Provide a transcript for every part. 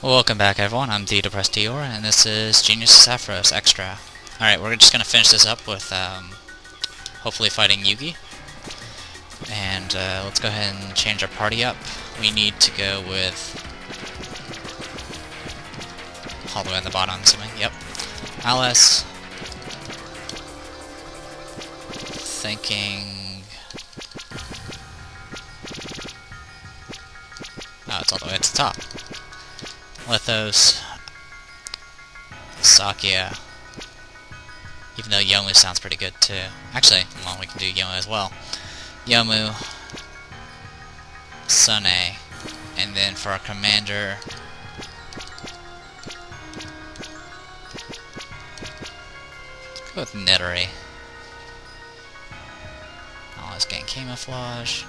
Welcome back everyone, I'm the Depressed Dior, and this is Genius Sappheiros Extra. Alright, we're just gonna finish this up with, hopefully fighting Yuugi. And, let's go ahead and change our party up. We need to go with... all the way on the bottom, I'm assuming. Yep. Alice. Thinking... oh, it's all the way at the top. Lithos, Sakya, even though Yomu sounds pretty good too. Actually, well, we can do Yomu as well. Yomu, Sanae, and then for our commander, go with Nettery. Oh, let's gain camouflage.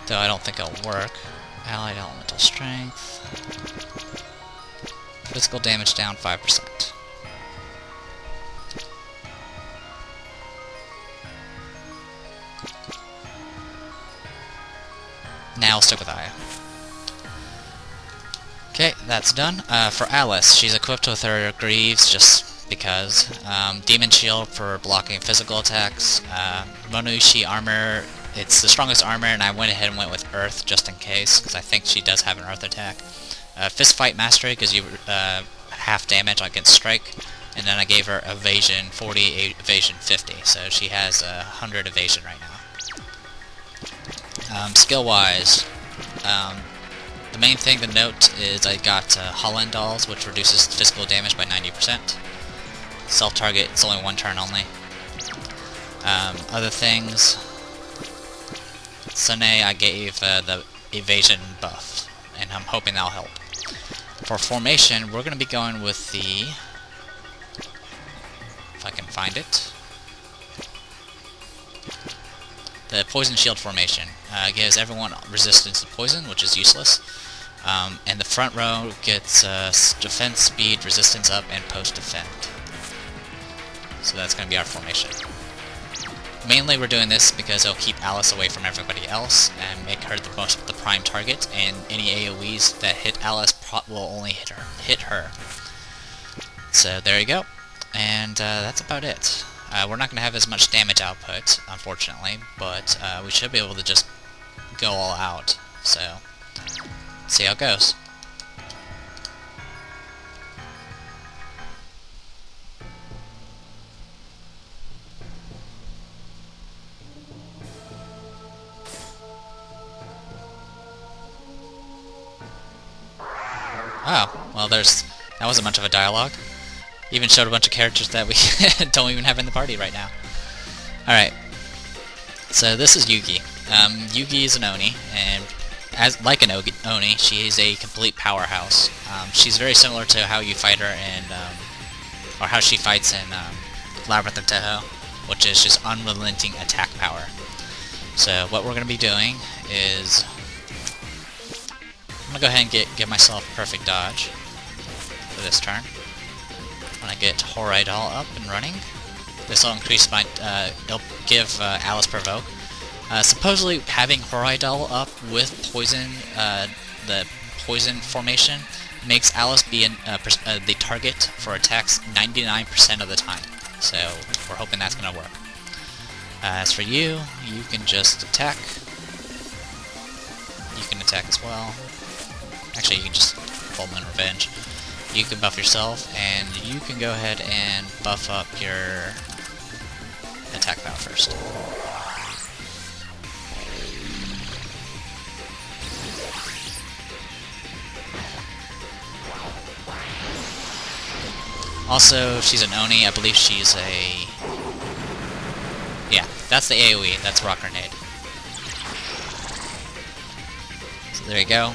Though I don't think it'll work. Allied elemental strength. Physical damage down 5%. Now I'll stick with Aya. Okay, that's done. For Alice, she's equipped with her Greaves just because. Demon Shield for blocking physical attacks. Monuishi Armor. It's the strongest armor, and I went ahead and went with Earth just in case, because I think she does have an Earth attack. Fist Fight Mastery gives you half damage against Strike, and then I gave her Evasion 40, Evasion 50, so she has 100 Evasion right now. Skill-wise, the main thing to note is I got Holland Dolls, which reduces physical damage by 90%. Self-target, it's only one turn only. Other things... Sanae, I gave the evasion buff, and I'm hoping that'll help. For formation, we're going to be going with the... if I can find it. The Poison Shield formation. Gives everyone resistance to poison, which is useless. And the front row gets defense, speed, resistance up, and post-defend. So that's going to be our formation. Mainly we're doing this because it'll keep Alice away from everybody else and make her the prime target, and any AoEs that hit Alice will only hit her. So there you go, and that's about it. We're not going to have as much damage output, unfortunately, but we should be able to just go all out, so see how it goes. Oh, well that wasn't much of a dialogue. Even showed a bunch of characters that we don't even have in the party right now. Alright, so this is Yuugi. Yuugi is an Oni, and like an Oni, she is a complete powerhouse. She's very similar to how you fight her in, or how she fights in Labyrinth of Teho, which is just unrelenting attack power. So what we're going to be doing is... I'm going to go ahead and get myself a perfect dodge for this turn. When I get Horaidal up and running, this will increase my, it'll give Alice Provoke. Supposedly having Horaidal up with poison, the poison formation, makes Alice be the target for attacks 99% of the time. So we're hoping that's going to work. As for you, you can just attack. You can attack as well. Actually, you can just Full-Moon Revenge. You can buff yourself, and you can go ahead and buff up your attack power first. Also, she's an Oni. I believe she's a... yeah, that's the AoE. That's Rock Grenade. So there you go.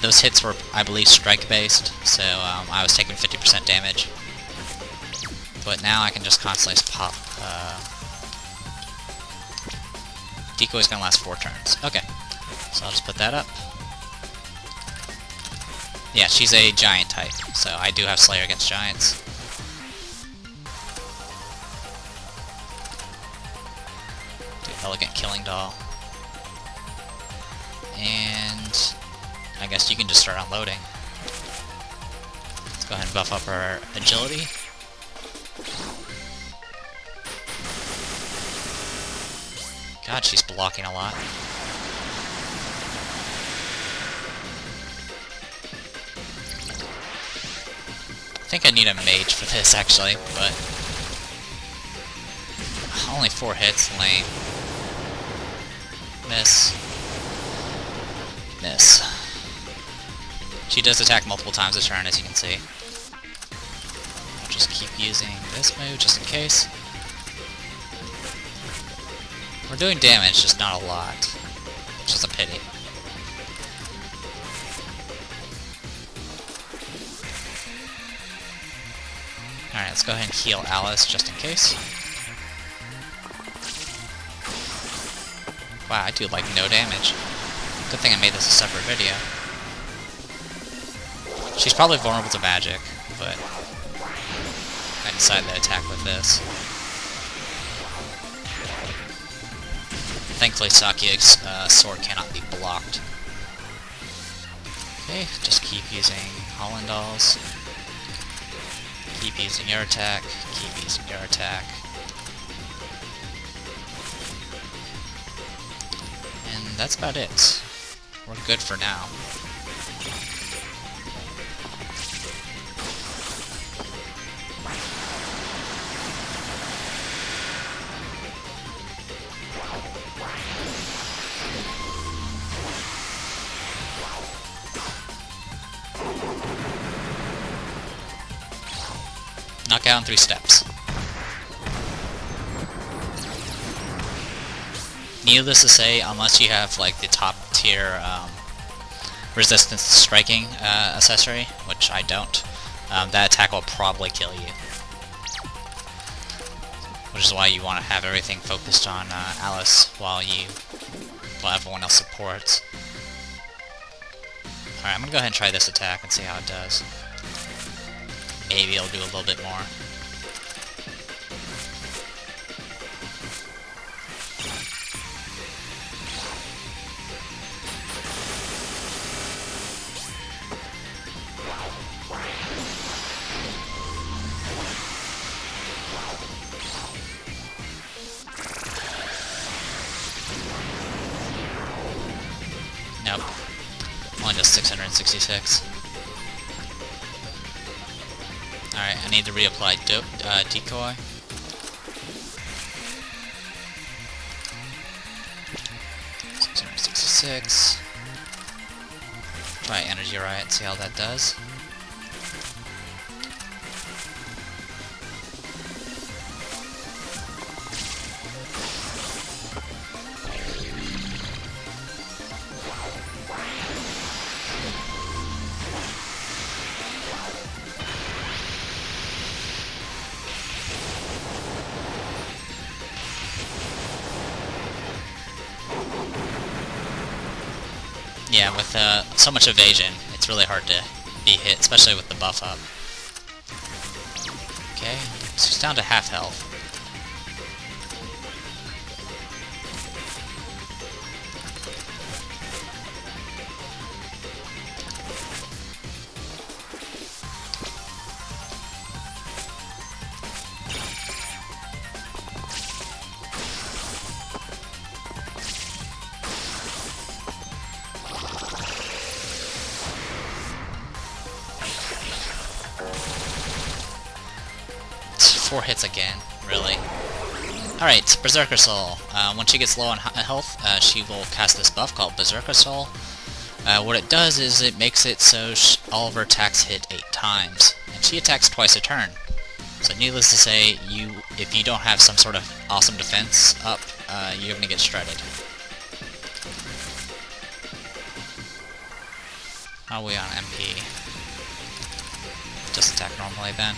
Those hits were, I believe, strike-based, so I was taking 50% damage. But now I can just constantly pop... Decoy's gonna last 4 turns. Okay, so I'll just put that up. Yeah, she's a giant type, so I do have Slayer against giants. Do Elegant Killing Doll. And I guess you can just start unloading. Let's go ahead and buff up her agility. God, she's blocking a lot. I think I need a mage for this, actually, but only 4 hits, lame. Miss. Miss. She does attack multiple times a turn, as you can see. I'll just keep using this move, just in case. We're doing damage, just not a lot. Which is a pity. Alright, let's go ahead and heal Alice, just in case. Wow, I do like no damage. Good thing I made this a separate video. She's probably vulnerable to magic, but I decided to attack with this. Thankfully, Saki's sword cannot be blocked. Okay, just keep using Holland Dolls. Keep using your attack. Keep using your attack. And that's about it. We're good for now. Knockout in 3 steps. Needless to say, unless you have like the top tier resistance to striking accessory, which I don't, that attack will probably kill you. Which is why you want to have everything focused on Alice while everyone else supports. Alright, I'm gonna go ahead and try this attack and see how it does. Maybe it'll do a little bit more. Nope. Only does 666. Alright, I need to reapply Decoy. $666. Try Energy Riot, see how that does. Yeah, with so much evasion, it's really hard to be hit, especially with the buff up. Okay, so it's down to half health. Four hits again, really. Alright, Berserker Soul. When she gets low on health, she will cast this buff called Berserker Soul. What it does is it makes it so all of her attacks hit 8 times, and she attacks twice a turn. So needless to say, if you don't have some sort of awesome defense up, you're going to get shredded. How are we on MP? Just attack normally then.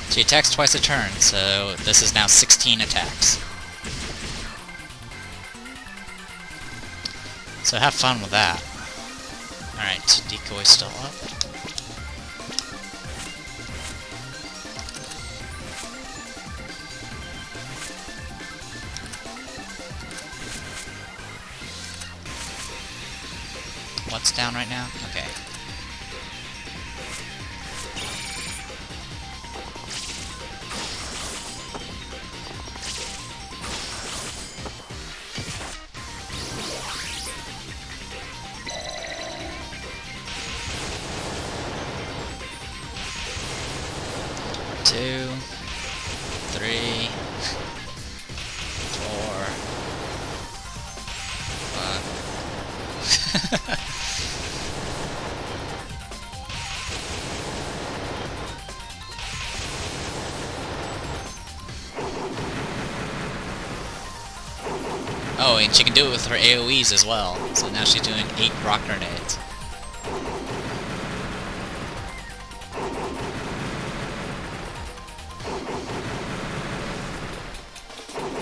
She attacks twice a turn, so this is now 16 attacks. So have fun with that. Alright, Decoy's still up. What's down right now? Okay. Two, three, four, five. Oh, and she can do it with her AoEs as well. So now she's doing 8 rock grenades.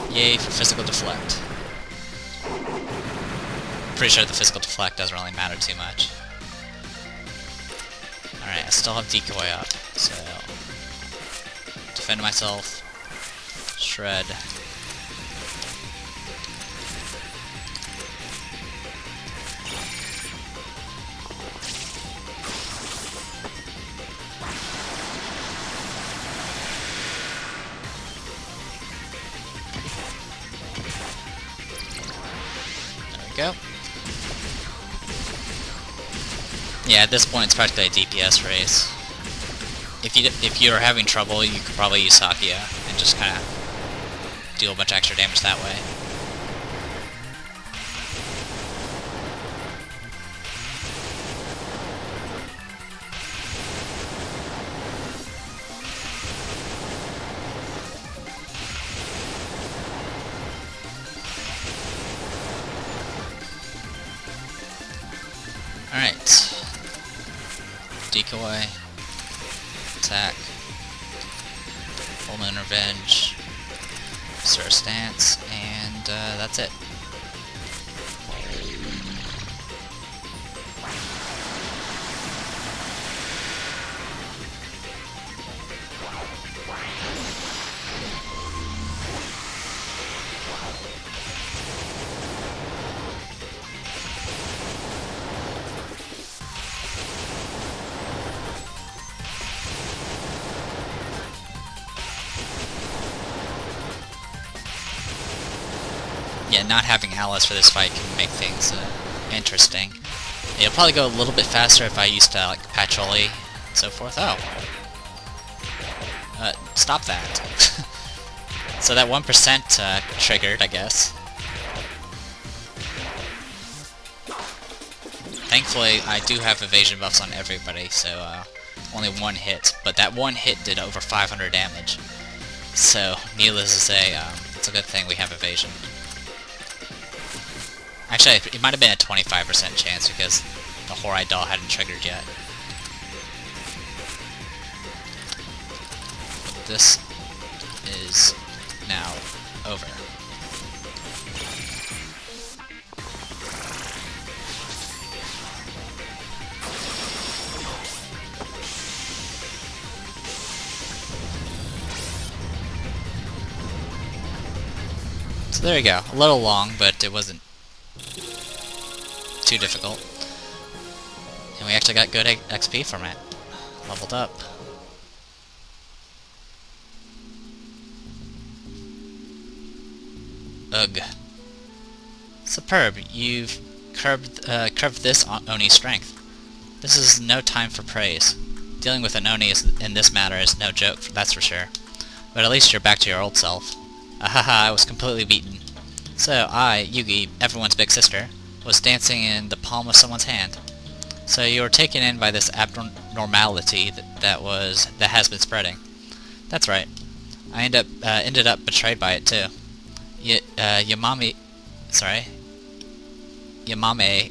Yay for physical deflect. Pretty sure the physical deflect doesn't really matter too much. Alright, I still have Decoy up, so... defend myself. Shred. Go. Yeah, at this point it's practically a DPS race. If you're having trouble, you could probably use Sakia and just kind of do a bunch of extra damage that way. Alright. Decoy. Attack. Full Moon Revenge. Sir Stance. And that's it. Yeah, not having Alice for this fight can make things interesting. It'll probably go a little bit faster if I used like Patchouli and so forth. Oh. Stop that. So that 1% triggered, I guess. Thankfully, I do have evasion buffs on everybody, so only one hit. But that one hit did over 500 damage. So, needless to say, it's a good thing we have evasion. Actually, it might have been a 25% chance because the Horai doll hadn't triggered yet. But this is now over. So there you go. A little long, but it wasn't too difficult. And we actually got good XP from it. Leveled up. Ugh. Superb. You've curbed this Oni's strength. This is no time for praise. Dealing with an Oni in this matter is no joke, that's for sure. But at least you're back to your old self. Ahaha, I was completely beaten. So I, Yuugi, everyone's big sister, was dancing in the palm of someone's hand. So you were taken in by this abnormality that has been spreading. That's right. I ended up betrayed by it too. Yamame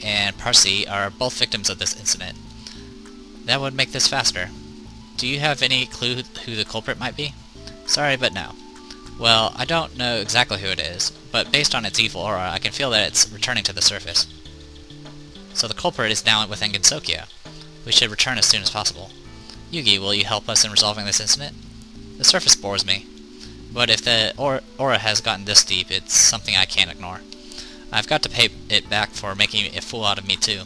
and Parsi are both victims of this incident. That would make this faster. Do you have any clue who the culprit might be? Sorry, but no. Well, I don't know exactly who it is, but based on its evil aura, I can feel that it's returning to the surface. So the culprit is now within Gensokyo. We should return as soon as possible. Yuugi, will you help us in resolving this incident? The surface bores me, but if the aura has gotten this deep, it's something I can't ignore. I've got to pay it back for making a fool out of me too.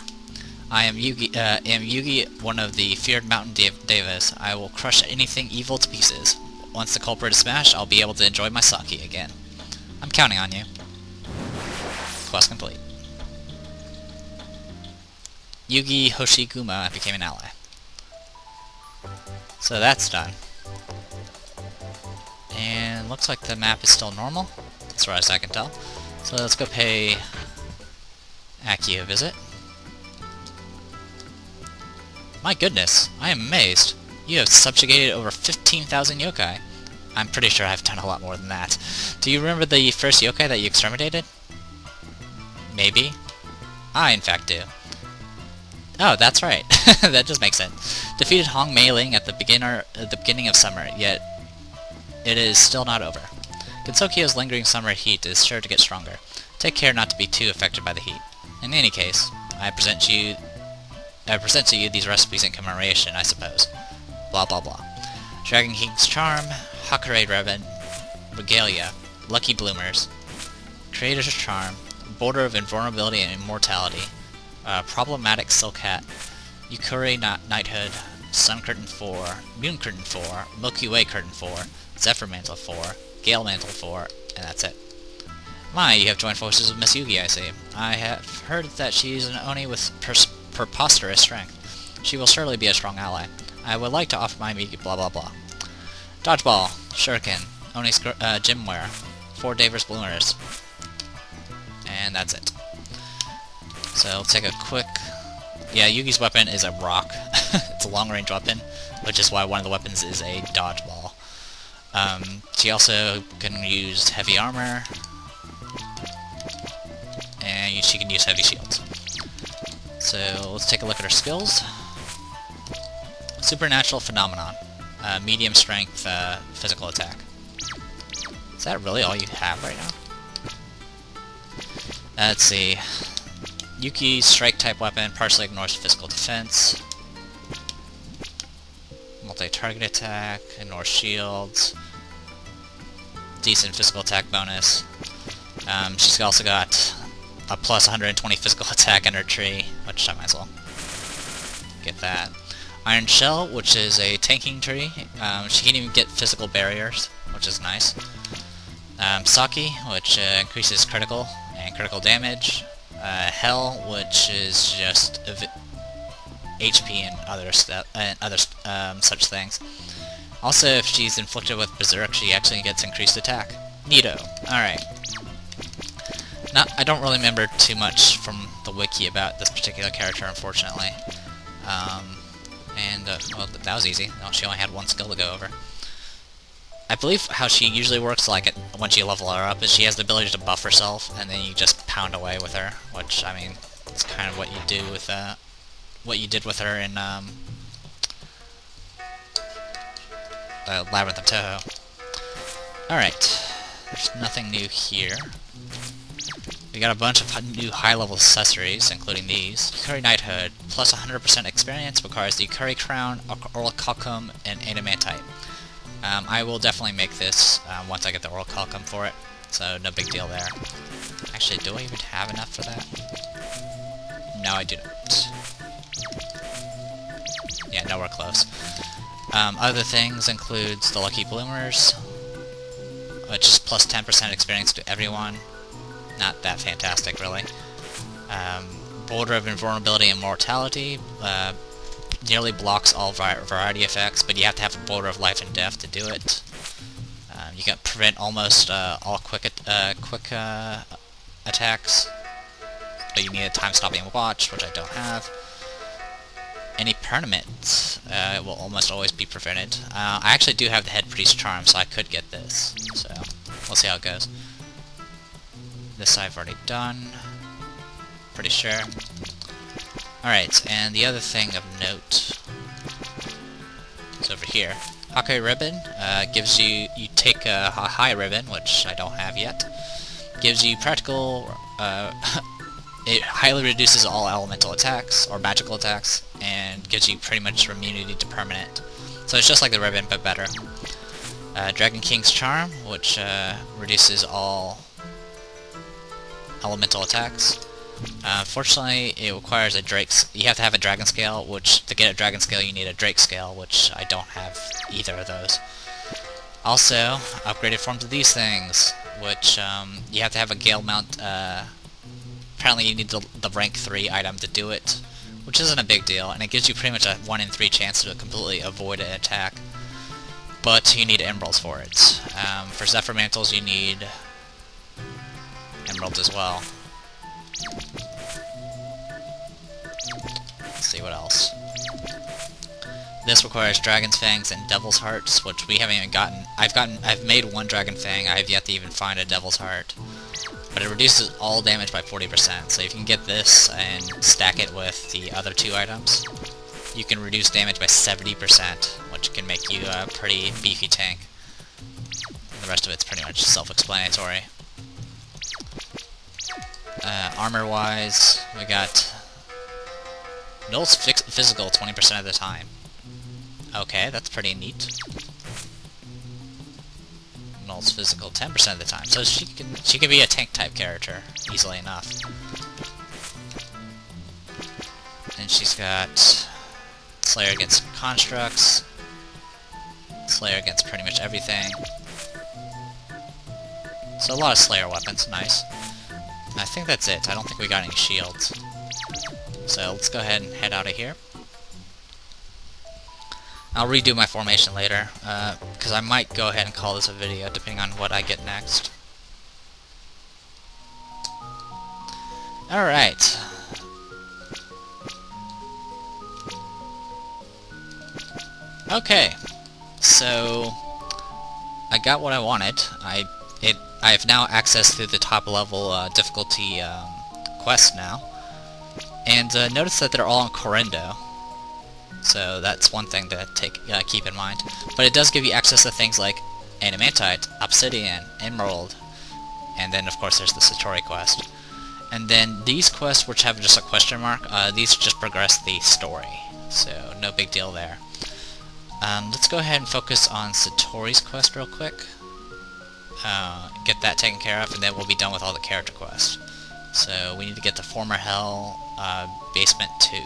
I am Yuugi, one of the feared mountain devas. I will crush anything evil to pieces. Once the culprit is smashed, I'll be able to enjoy my sake again. I'm counting on you. Quest complete. Yuugi Hoshiguma became an ally. So that's done. And looks like the map is still normal, as far as I can tell. So let's go pay Aki a visit. My goodness, I am amazed. You have subjugated over 15,000 yokai. I'm pretty sure I've done a lot more than that. Do you remember the first yokai that you exterminated? Maybe. I, in fact, do. Oh, that's right. That does make sense. Defeated Hong Mei-ling at the beginning of summer, yet it is still not over. Gensokyo's lingering summer heat is sure to get stronger. Take care not to be too affected by the heat. In any case, I present to you these recipes in commemoration, I suppose. Blah blah blah. Dragon King's Charm, Hakare Ribbon, Regalia, Lucky Bloomers, Creator's Charm, Border of Invulnerability and Immortality, Problematic Silk Hat, Yukuri Knighthood, Sun Curtain 4, Moon Curtain 4, Milky Way Curtain 4, Zephyr Mantle 4, Gale Mantle 4, and that's it. My, you have joined forces with Miss Yuugi, I see. I have heard that she's an Oni with preposterous strength. She will surely be a strong ally. I would like to offer my immediate blah blah blah. Dodgeball, Shuriken, Oni's Gymwear, 4 Davers Bloomers, and that's it. So let's take a quick... Yeah, Yuugi's weapon is a rock. It's a long-range weapon, which is why one of the weapons is a dodgeball. She also can use heavy armor, and she can use heavy shields. So let's take a look at her skills. Supernatural Phenomenon. Medium strength physical attack. Is that really all you have right now? Let's see. Yuki's strike-type weapon partially ignores physical defense. Multi-target attack, ignores shields. Decent physical attack bonus. She's also got a plus 120 physical attack in her tree, which I might as well get that. Iron Shell, which is a tanking tree. She can even get physical barriers, which is nice. Saki, which increases critical and critical damage. Hell, which is just HP and other such things. Also, if she's inflicted with Berserk, she actually gets increased attack. Neato. Alright. I don't really remember too much from the wiki about this particular character, unfortunately. Well, that was easy. No, she only had one skill to go over. I believe how she usually works, like, when you level her up, is she has the ability to buff herself, and then you just pound away with her, which, I mean, it's kind of what you do with, what you did with her in, Labyrinth of Toho. Alright. There's nothing new here. We got a bunch of new high-level accessories, including these. Yukari Knighthood, plus 100% experience, requires the Yukari Crown, Oral Kalkum, and Adamantite. I will definitely make this once I get the Oral Kalkum for it, so no big deal there. Actually, do I even have enough for that? No, I do not. Yeah, nowhere close. Other things includes the Lucky Bloomers, which is plus 10% experience to everyone. Not that fantastic, really. Border of Invulnerability and Mortality nearly blocks all variety effects, but you have to have a border of life and death to do it. You can prevent almost all quick attacks, but you need a time-stopping watch, which I don't have. Any permanent will almost always be prevented. I actually do have the Head Priest Charm, so I could get this. So we'll see how it goes. This I've already done. Pretty sure. Alright, and the other thing of note is over here. Hakai Ribbon gives you take a high ribbon, which I don't have yet. Gives you practical. It highly reduces all elemental attacks or magical attacks, and gives you pretty much immunity to permanent. So it's just like the ribbon, but better. Dragon King's Charm, which reduces all elemental attacks. Fortunately, it requires a Drake's. You have to have a Dragon Scale, which to get a Dragon Scale you need a Drake Scale, which I don't have either of those. Also, upgraded forms of these things, which you have to have a Gale Mount. Apparently, you need the rank 3 item to do it, which isn't a big deal, and it gives you pretty much a 1 in 3 chance to completely avoid an attack. But you need emeralds for it. For Zephyr Mantles, you need emeralds as well. Let's see what else. This requires Dragon's Fangs and Devil's Hearts, which we haven't even gotten. I've made one Dragon Fang. I have yet to even find a Devil's Heart. But it reduces all damage by 40%. So if you can get this and stack it with the other 2 items, you can reduce damage by 70%, which can make you a pretty beefy tank. And the rest of it's pretty much self-explanatory. Armor-wise, we got Null's physical 20% of the time. Okay, that's pretty neat. Null's physical 10% of the time, so she can be a tank type character easily enough. And she's got Slayer against constructs, Slayer against pretty much everything. So a lot of Slayer weapons, nice. I think that's it. I don't think we got any shields. So let's go ahead and head out of here. I'll redo my formation later, because I might go ahead and call this a video, depending on what I get next. Alright. Okay. So I got what I wanted. I have now access to the top level difficulty quests now. And notice that they're all on Correndo. So that's one thing to keep in mind. But it does give you access to things like Adamantite, Obsidian, Emerald, and then of course there's the Satori quest. And then these quests, which have just a question mark, these just progress the story. So no big deal there. Let's go ahead and focus on Satori's quest real quick. Get that taken care of, and then we'll be done with all the character quests. So we need to get to Former Hell, Basement 2.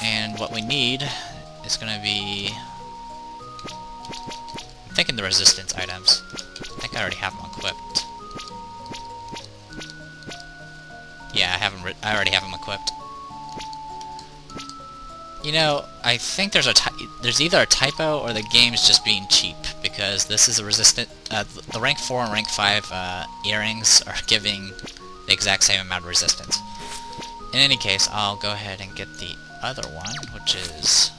And what we need is going to be... I'm thinking the resistance items. I think I already have them equipped. Yeah, I already have them equipped. You know, I think there's either a typo or the game's just being cheap, because this is a resistant... the rank 4 and rank 5 earrings are giving the exact same amount of resistance. In any case, I'll go ahead and get the other one, which is...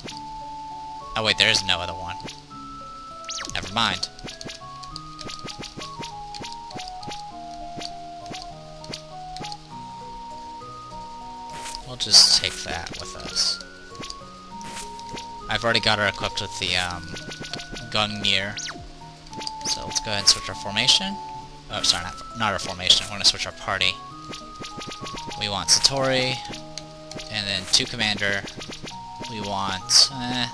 Oh wait, there is no other one. Never mind. We'll just take that with us. I've already got her equipped with the Gungnir. So let's go ahead and switch our formation. Oh, sorry, not our formation. We're going to switch our party. We want Satori, and then 2 commander. We want, I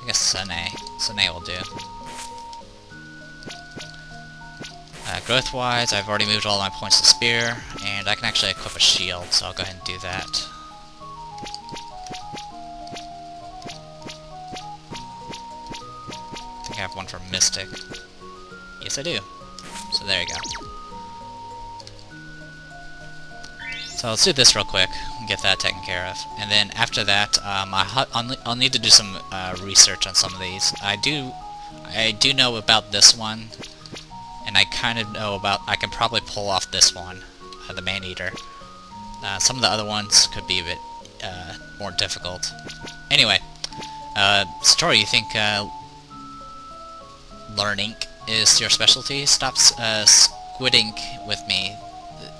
guess Sanae. Sanae will do. Growth-wise, I've already moved all my points to spear, and I can actually equip a shield, so I'll go ahead and do that. I have one for Mystic. Yes, I do. So there you go. So let's do this real quick and get that taken care of. And then after that, I'll need to do some research on some of these. I do know about this one, and I kind of know about... I can probably pull off this one, the Man-Eater. Some of the other ones could be a bit more difficult. Anyway, Satori, you think Learn Ink is your specialty? Stop squid ink with me.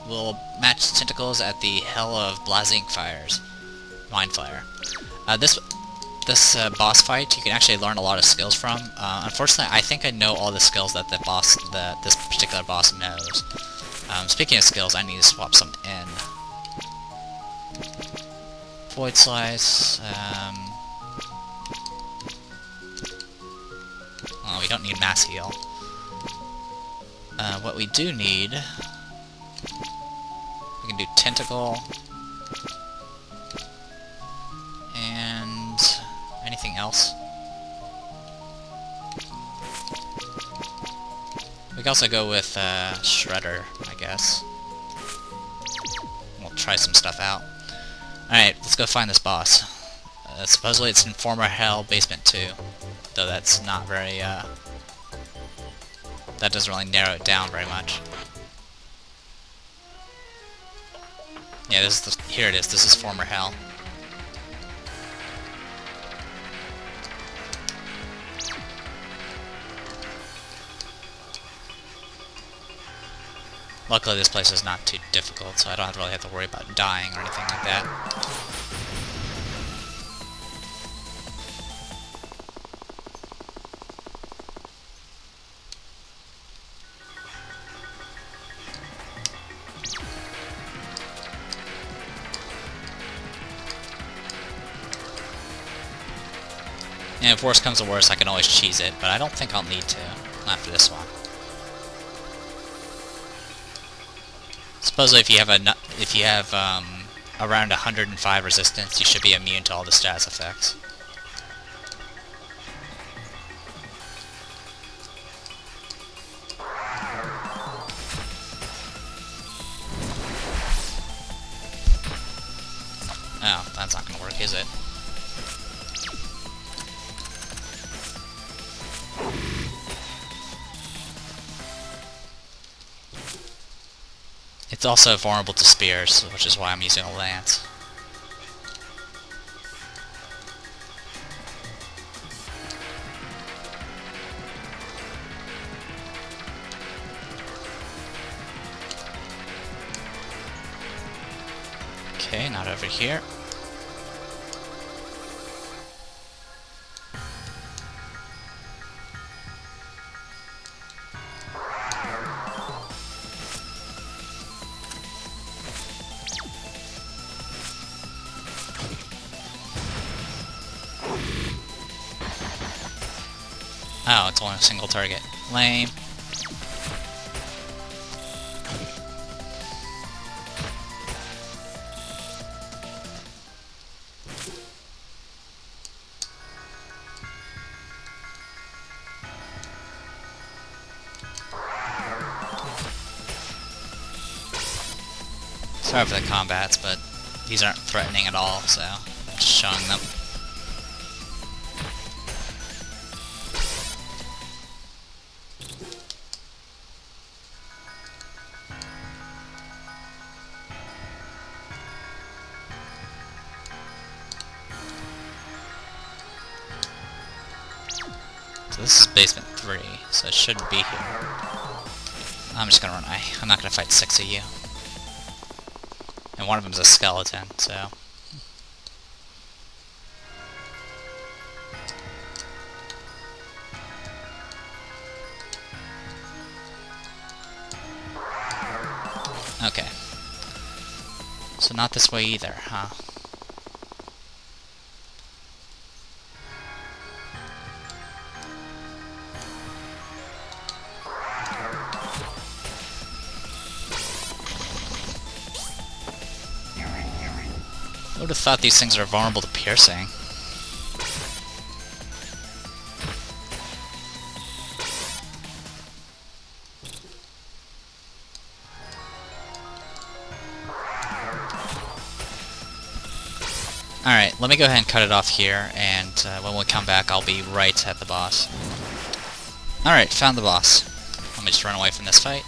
will match tentacles at the Hell of Blazing Fires. Mind Fire. This boss fight, you can actually learn a lot of skills from. Unfortunately, I think I know all the skills that this particular boss knows. Speaking of skills, I need to swap some in. Void Slice. Oh, we don't need Mass Heal. What we do need... we can do Tentacle. And... anything else? We can also go with Shredder, I guess. We'll try some stuff out. Alright, let's go find this boss. Supposedly it's in former Hell Basement 2. Though that's not very, that doesn't really narrow it down very much. Yeah, here it is. This is former Hell. Luckily this place is not too difficult, so I don't really have to worry about dying or anything like that. And if worse comes to worse, I can always cheese it, but I don't think I'll need to after this one. Supposedly, if you have around 105 resistance, you should be immune to all the status effects. Oh, that's not gonna work, is it? It's also vulnerable to spears, which is why I'm using a lance. Okay, not over here. Oh, it's only a single target. Lame. Sorry for the combats, but these aren't threatening at all, so I'm just showing them. So this is basement 3, so it shouldn't be here. I'm just gonna run away. I'm not gonna fight 6 of you. And one of them's a skeleton, so... okay. So not this way either, huh? I would have thought these things are vulnerable to piercing. Alright, let me go ahead and cut it off here, and when we come back I'll be right at the boss. Alright, found the boss. Let me just run away from this fight.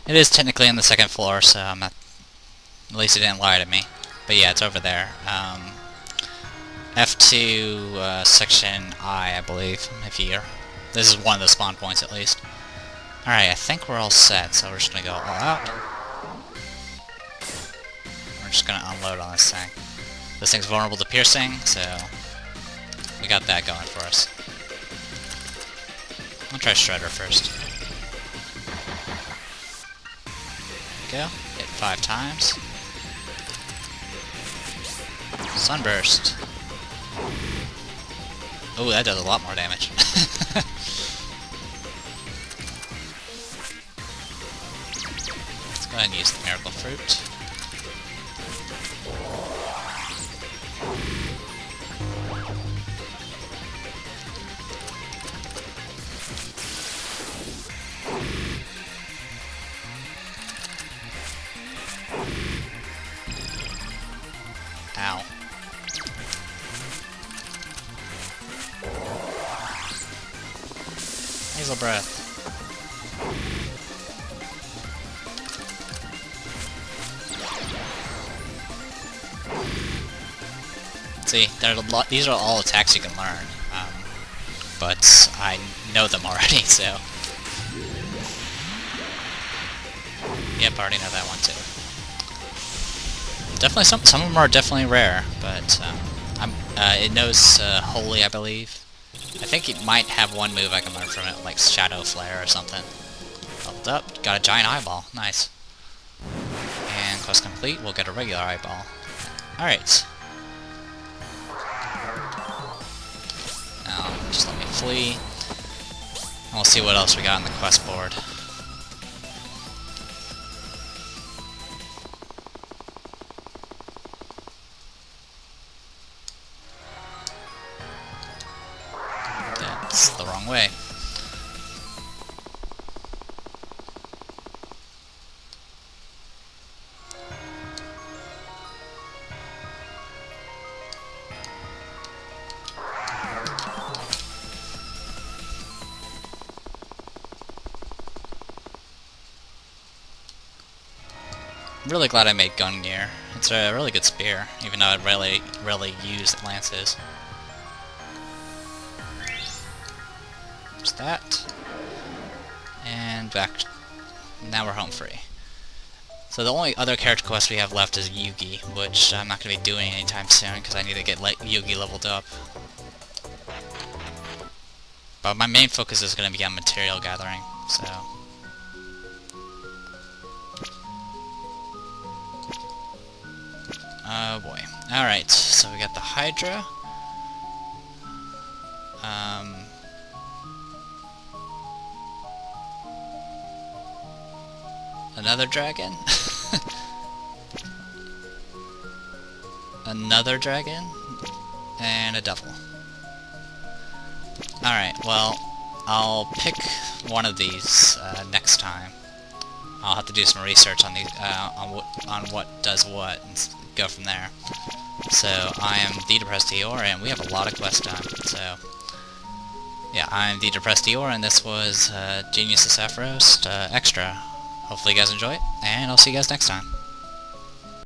It is technically on the 2nd floor, so I'm not... at least it didn't lie to me. But yeah, it's over there. F2, section I believe, if you're... this is one of the spawn points, at least. Alright, I think we're all set, so we're just gonna go all out. We're just gonna unload on this thing. This thing's vulnerable to piercing, so we got that going for us. I'll try Shredder first. There we go. Hit 5 times. Sunburst. Oh, that does a lot more damage. Let's go ahead and use the Miracle Fruit. Ow. Nasal breath. See, these are all attacks you can learn, but I know them already, so... Yep, I already know that one too. Definitely, some of them are definitely rare, but it knows Holy, I believe. I think it might have one move I can learn from it, like Shadow Flare or something. Leveled up, got a giant eyeball, nice. And quest complete, we'll get a regular eyeball. Alright. Now, just let me flee. And we'll see what else we got on the quest board. That's the wrong way. I'm really glad I made gun gear. It's a really good spear, even though I rarely use lances. There's that. And back. Now we're home free. So the only other character quest we have left is Yuugi, which I'm not going to be doing anytime soon because I need to get Yuugi leveled up. But my main focus is going to be on material gathering, so... Oh boy. Alright, so we got the Hydra. Another dragon? Another dragon? And a devil. Alright, well, I'll pick one of these next time. I'll have to do some research on these, on what does what, and go from there. So, I am the Depressed Eeyore, and we have a lot of quests done, so... Yeah, I'm the Depressed Eeyore, and this was Genius of Sappheiros Extra. Hopefully you guys enjoy it, and I'll see you guys next time.